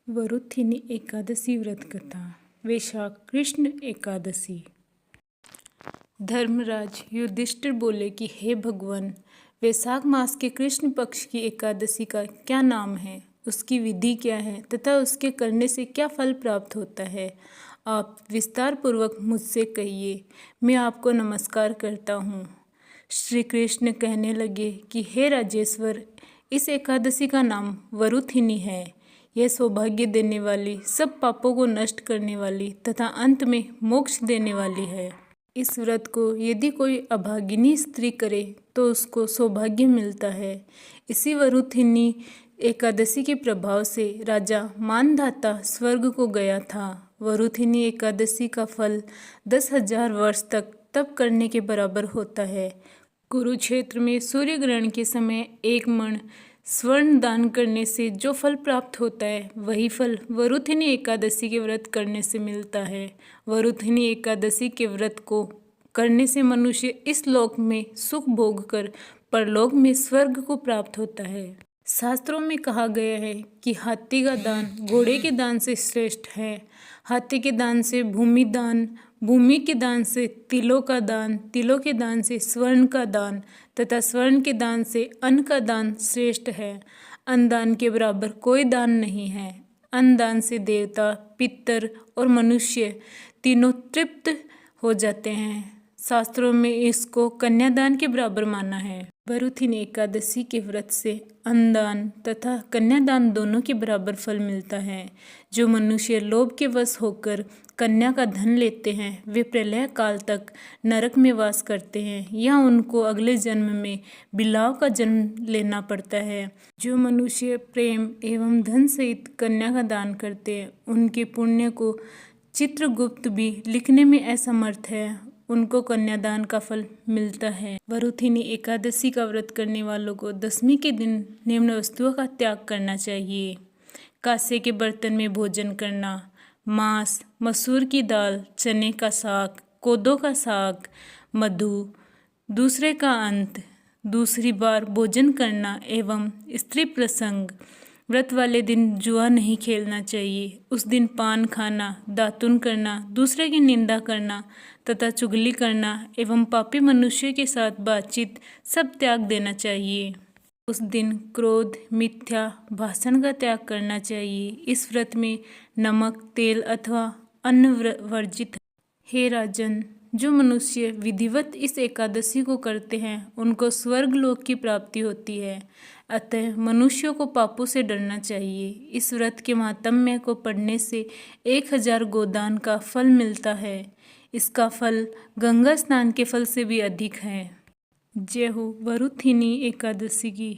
वरुथिनी एकादशी व्रत कथा। वैशाख कृष्ण एकादशी। धर्मराज युधिष्ठिर बोले कि हे भगवान, वैशाख मास के कृष्ण पक्ष की एकादशी का क्या नाम है, उसकी विधि क्या है तथा उसके करने से क्या फल प्राप्त होता है। आप विस्तार पूर्वक मुझसे कहिए, मैं आपको नमस्कार करता हूँ। श्री कृष्ण कहने लगे कि हे राजेश्वर, इस एकादशी का नाम वरुथिनी है। यह सौभाग्य देने वाली, सब पापों को नष्ट करने वाली तथा अंत में मोक्ष देने वाली है। इस व्रत को यदि कोई अभागिनी स्त्री करे तो उसको सौभाग्य मिलता है। इसी वरुथिनी एकादशी के प्रभाव से राजा मानधाता स्वर्ग को गया था। वरुथिनी एकादशी का फल 10,000 वर्ष तक तप करने के बराबर होता है। कुरुक्षेत्र में सूर्य ग्रहण के समय 1 मण स्वर्ण दान करने से जो फल प्राप्त होता है, वही फल वरुथिनी एकादशी के व्रत करने से मिलता है। वरुथिनी एकादशी के व्रत को करने से मनुष्य इस लोक में सुख भोग कर परलोक में स्वर्ग को प्राप्त होता है। शास्त्रों में कहा गया है कि हाथी का दान घोड़े के दान से श्रेष्ठ है। हाथी के दान से भूमि दान, भूमि के दान से तिलों का दान, तिलों के दान से स्वर्ण का दान तथा स्वर्ण के दान से अन्न का दान श्रेष्ठ है। अन्न दान के बराबर कोई दान नहीं है। अन्न दान से देवता, पितर और मनुष्य तीनों तृप्त हो जाते हैं। शास्त्रों में इसको कन्यादान के बराबर माना है। वरुथिनी एकादशी के व्रत से अन्नदान तथा कन्यादान दोनों के बराबर फल मिलता है। जो मनुष्य लोभ के वश होकर कन्या का धन लेते हैं, वे प्रलय काल तक नरक में वास करते हैं या उनको अगले जन्म में बिलाव का जन्म लेना पड़ता है। जो मनुष्य प्रेम एवं धन सहित कन्या का दान करते हैं, उनके पुण्य को चित्रगुप्त भी लिखने में असमर्थ है। उनको कन्यादान का फल मिलता है। वरुथिनी एकादशी का व्रत करने वालों को दशमी के दिन निम्न वस्तुओं का त्याग करना चाहिए। कांसे के बर्तन में भोजन करना, मांस, मसूर की दाल, चने का साग, कोदो का साग, मधु, दूसरे का अंत, दूसरी बार भोजन करना एवं स्त्री प्रसंग। व्रत वाले दिन जुआ नहीं खेलना चाहिए। उस दिन पान खाना, दातुन करना, दूसरे की निंदा करना तथा चुगली करना एवं पापी मनुष्य के साथ बातचीत सब त्याग देना चाहिए। उस दिन क्रोध, मिथ्या भाषण का त्याग करना चाहिए। इस व्रत में नमक, तेल अथवा अन्न वर्जित है। हे राजन, जो मनुष्य विधिवत इस एकादशी को करते हैं, उनको स्वर्ग लोक की प्राप्ति होती है। अतः मनुष्यों को पापों से डरना चाहिए। इस व्रत के महात्म्य को पढ़ने से 1000 गोदान का फल मिलता है। इसका फल गंगा स्नान के फल से भी अधिक है। जय हो वरुथिनी एकादशी की।